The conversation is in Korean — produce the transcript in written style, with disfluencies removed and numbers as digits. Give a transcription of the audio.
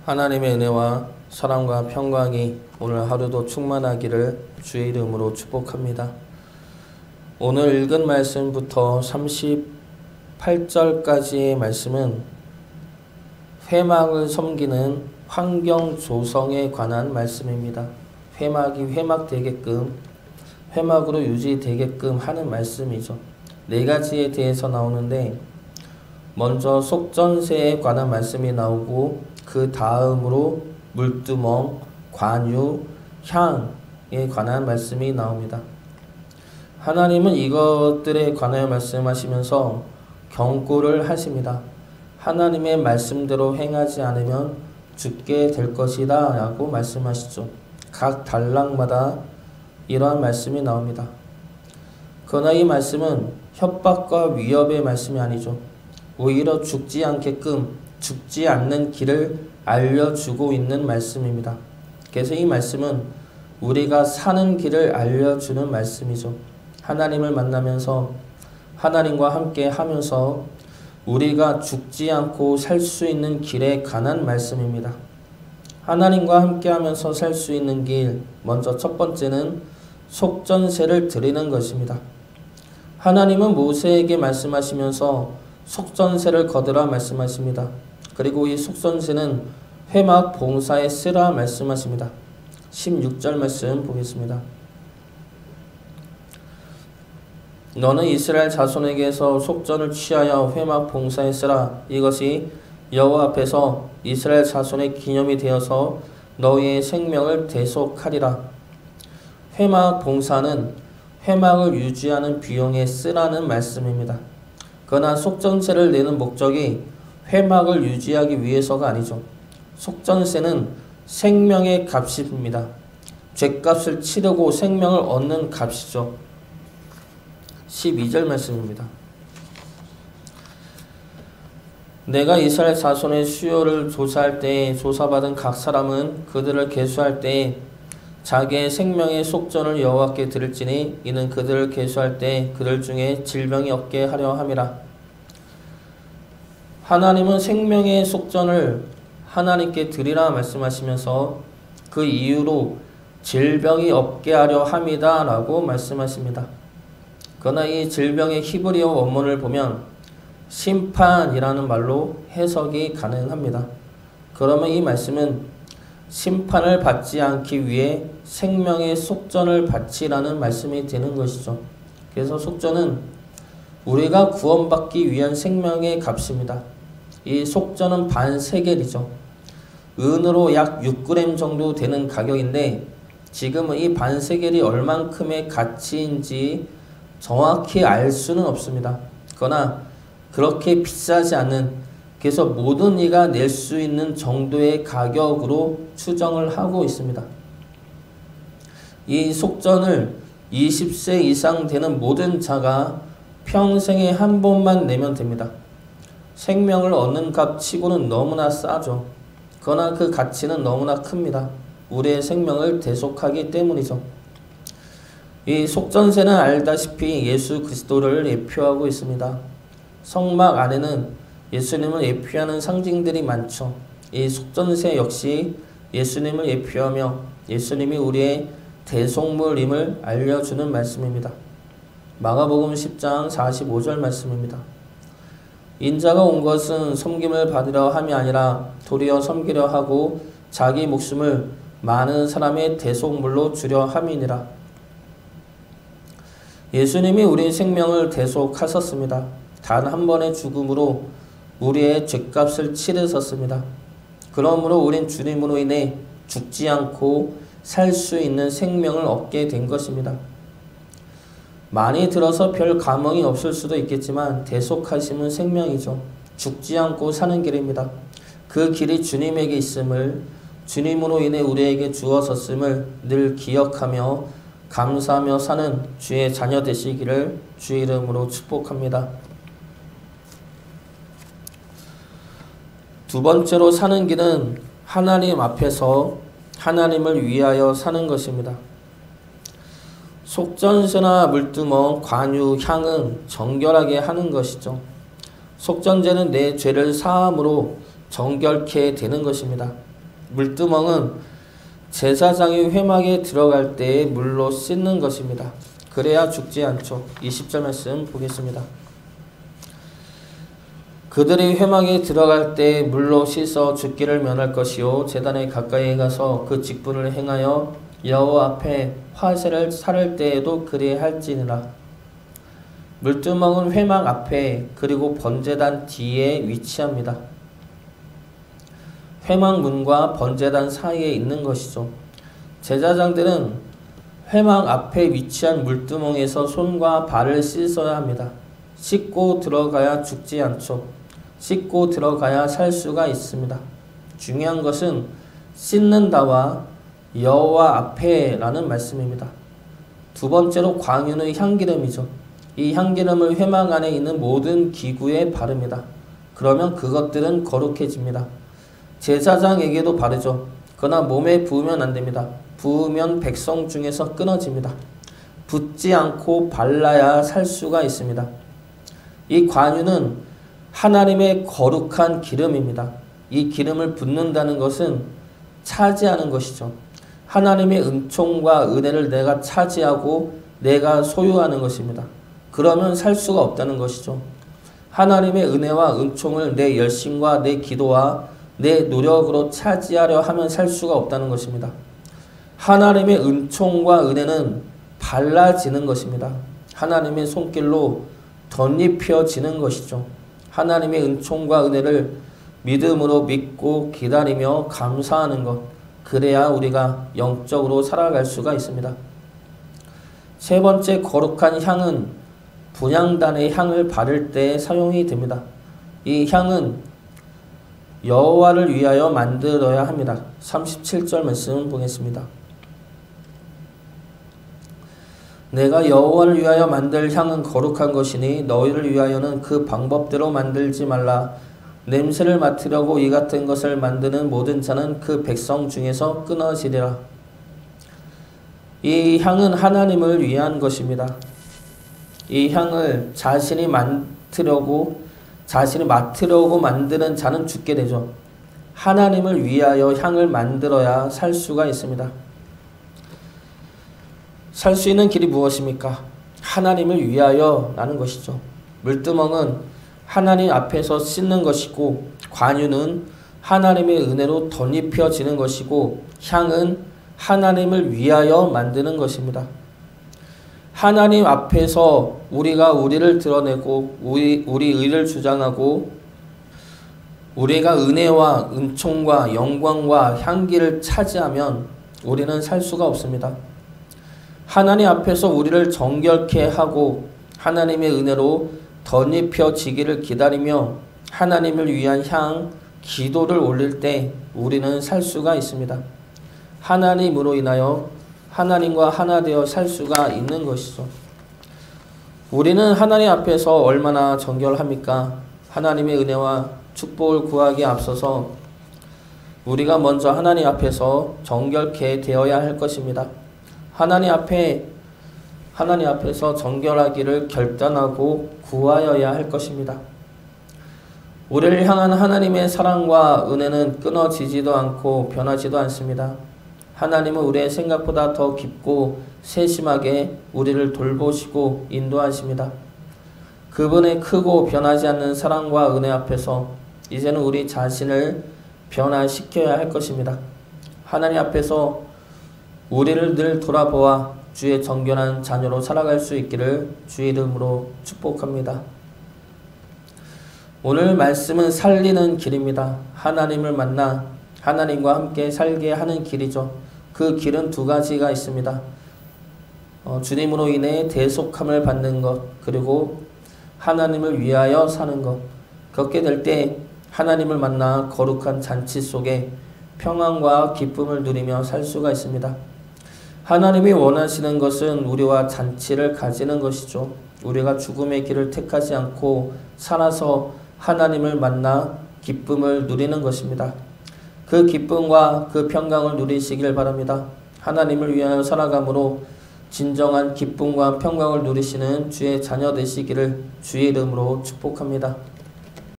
하나님의 은혜와 사랑과 평강이 오늘 하루도 충만하기를 주의 이름으로 축복합니다. 오늘 읽은 말씀부터 38절까지의 말씀은 회막을 섬기는 환경 조성에 관한 말씀입니다. 회막이 회막되게끔, 회막으로 유지되게끔 하는 말씀이죠. 네 가지에 대해서 나오는데, 먼저 속전세에 관한 말씀이 나오고 그 다음으로 물두멍, 관유, 향에 관한 말씀이 나옵니다. 하나님은 이것들에 관하여 말씀하시면서 경고를 하십니다. 하나님의 말씀대로 행하지 않으면 죽게 될 것이다 라고 말씀하시죠. 각 단락마다 이러한 말씀이 나옵니다. 그러나 이 말씀은 협박과 위협의 말씀이 아니죠. 오히려 죽지 않게끔 죽지 않는 길을 알려주고 있는 말씀입니다. 그래서 이 말씀은 우리가 사는 길을 알려주는 말씀이죠. 하나님을 만나면서 하나님과 함께 하면서 우리가 죽지 않고 살 수 있는 길에 관한 말씀입니다. 하나님과 함께 하면서 살 수 있는 길, 먼저 첫 번째는 속전세를 드리는 것입니다. 하나님은 모세에게 말씀하시면서 속전세를 거두라 말씀하십니다. 그리고 이 속전세는 회막 봉사에 쓰라 말씀하십니다. 16절 말씀 보겠습니다. 너는 이스라엘 자손에게서 속전을 취하여 회막 봉사에 쓰라. 이것이 여호와 앞에서 이스라엘 자손의 기념이 되어서 너희의 생명을 대속하리라. 회막 봉사는 회막을 유지하는 비용에 쓰라는 말씀입니다. 그러나 속전세를 내는 목적이 회막을 유지하기 위해서가 아니죠. 속전세는 생명의 값입니다. 죗값을 치르고 생명을 얻는 값이죠. 12절 말씀입니다. 내가 이스라엘 자손의 수요를 조사할 때에 조사받은 각 사람은 그들을 계수할 때에 자기의 생명의 속전을 여호와께 드릴지니 이는 그들을 계수할 때 그들 중에 질병이 없게 하려 함이라. 하나님은 생명의 속전을 하나님께 드리라 말씀하시면서 그 이유로 질병이 없게 하려 함이다 라고 말씀하십니다. 그러나 이 질병의 히브리어 원문을 보면 심판이라는 말로 해석이 가능합니다. 그러면 이 말씀은 심판을 받지 않기 위해 생명의 속전을 바치라는 말씀이 되는 것이죠. 그래서 속전은 우리가 구원받기 위한 생명의 값입니다. 이 속전은 반세겔이죠. 은으로 약 6g 정도 되는 가격인데 지금은 이 반세겔이 얼만큼의 가치인지 정확히 알 수는 없습니다. 그러나 그렇게 비싸지 않은, 그래서 모든 이가 낼 수 있는 정도의 가격으로 추정을 하고 있습니다. 이 속전을 20세 이상 되는 모든 자가 평생에 한 번만 내면 됩니다. 생명을 얻는 값 치고는 너무나 싸죠. 그러나 그 가치는 너무나 큽니다. 우리의 생명을 대속하기 때문이죠. 이 속전세는 알다시피 예수 그리스도를 예표하고 있습니다. 성막 안에는 예수님을 예표하는 상징들이 많죠. 이 속전세 역시 예수님을 예표하며 예수님이 우리의 대속물임을 알려주는 말씀입니다. 마가복음 10장 45절 말씀입니다. 인자가 온 것은 섬김을 받으려 함이 아니라 도리어 섬기려 하고 자기 목숨을 많은 사람의 대속물로 주려 함이니라. 예수님이 우리의 생명을 대속하셨습니다. 단 한 번의 죽음으로 우리의 죗값을 치르셨습니다. 그러므로 우린 주님으로 인해 죽지 않고 살 수 있는 생명을 얻게 된 것입니다. 많이 들어서 별 감흥이 없을 수도 있겠지만 대속하심은 생명이죠. 죽지 않고 사는 길입니다. 그 길이 주님에게 있음을, 주님으로 인해 우리에게 주어졌음을 늘 기억하며 감사하며 사는 주의 자녀 되시기를 주의 이름으로 축복합니다. 두 번째로 사는 길은 하나님 앞에서 하나님을 위하여 사는 것입니다. 속전세나 물두멍, 관유, 향은 정결하게 하는 것이죠. 속전제는 내 죄를 사함으로 정결케 되는 것입니다. 물두멍은 제사장이 회막에 들어갈 때에 물로 씻는 것입니다. 그래야 죽지 않죠. 20절 말씀 보겠습니다. 그들이 회막에 들어갈 때 물로 씻어 죽기를 면할 것이요 제단에 가까이 가서 그 직분을 행하여 여호와 앞에 화제를 살을 때에도 그리할지니라. 물두멍은 회막 앞에 그리고 번제단 뒤에 위치합니다. 회막 문과 번제단 사이에 있는 것이죠. 제사장들은 회막 앞에 위치한 물두멍에서 손과 발을 씻어야 합니다. 씻고 들어가야 죽지 않죠. 씻고 들어가야 살 수가 있습니다. 중요한 것은 씻는다와 여호와 앞에 라는 말씀입니다. 두 번째로 광유는 향기름이죠. 이 향기름을 회막 안에 있는 모든 기구에 바릅니다. 그러면 그것들은 거룩해집니다. 제사장에게도 바르죠. 그러나 몸에 부으면 안 됩니다. 부으면 백성 중에서 끊어집니다. 붓지 않고 발라야 살 수가 있습니다. 이 관유는 하나님의 거룩한 기름입니다. 이 기름을 붓는다는 것은 차지하는 것이죠. 하나님의 은총과 은혜를 내가 차지하고 내가 소유하는 것입니다. 그러면 살 수가 없다는 것이죠. 하나님의 은혜와 은총을 내 열심과 내 기도와 내 노력으로 차지하려 하면 살 수가 없다는 것입니다. 하나님의 은총과 은혜는 발라지는 것입니다. 하나님의 손길로 덧입혀지는 것이죠. 하나님의 은총과 은혜를 믿음으로 믿고 기다리며 감사하는 것, 그래야 우리가 영적으로 살아갈 수가 있습니다. 세 번째 거룩한 향은 분향단의 향을 바를 때 사용이 됩니다. 이 향은 여호와를 위하여 만들어야 합니다. 37절 말씀 보겠습니다. 내가 여호와를 위하여 만들 향은 거룩한 것이니 너희를 위하여는 그 방법대로 만들지 말라. 냄새를 맡으려고 이 같은 것을 만드는 모든 자는 그 백성 중에서 끊어지리라. 이 향은 하나님을 위한 것입니다. 이 향을 자신이 맡으려고 만드는 자는 죽게 되죠. 하나님을 위하여 향을 만들어야 살 수가 있습니다. 살 수 있는 길이 무엇입니까? 하나님을 위하여 라는 것이죠. 물두멍은 하나님 앞에서 씻는 것이고, 관유는 하나님의 은혜로 덧입혀지는 것이고, 향은 하나님을 위하여 만드는 것입니다. 하나님 앞에서 우리가 우리를 드러내고 우리 의를 주장하고 우리가 은혜와 은총과 영광과 향기를 차지하면 우리는 살 수가 없습니다. 하나님 앞에서 우리를 정결케 하고 하나님의 은혜로 덧입혀지기를 기다리며 하나님을 위한 향, 기도를 올릴 때 우리는 살 수가 있습니다. 하나님으로 인하여 하나님과 하나 되어 살 수가 있는 것이죠. 우리는 하나님 앞에서 얼마나 정결합니까? 하나님의 은혜와 축복을 구하기에 앞서서 우리가 먼저 하나님 앞에서 정결케 되어야 할 것입니다. 하나님 앞에서 정결하기를 결단하고 구하여야 할 것입니다. 우리를 향한 하나님의 사랑과 은혜는 끊어지지도 않고 변하지도 않습니다. 하나님은 우리의 생각보다 더 깊고 세심하게 우리를 돌보시고 인도하십니다. 그분의 크고 변하지 않는 사랑과 은혜 앞에서 이제는 우리 자신을 변화시켜야 할 것입니다. 하나님 앞에서 우리를 늘 돌아보아 주의 정결한 자녀로 살아갈 수 있기를 주의 이름으로 축복합니다. 오늘 말씀은 살리는 길입니다. 하나님을 만나 하나님과 함께 살게 하는 길이죠. 그 길은 두 가지가 있습니다. 주님으로 인해 대속함을 받는 것, 그리고 하나님을 위하여 사는 것. 그렇게 될 때 하나님을 만나 거룩한 잔치 속에 평안과 기쁨을 누리며 살 수가 있습니다. 하나님이 원하시는 것은 우리와 잔치를 가지는 것이죠. 우리가 죽음의 길을 택하지 않고 살아서 하나님을 만나 기쁨을 누리는 것입니다. 그 기쁨과 그 평강을 누리시길 바랍니다. 하나님을 위하여 살아감으로 진정한 기쁨과 평강을 누리시는 주의 자녀 되시기를 주의 이름으로 축복합니다.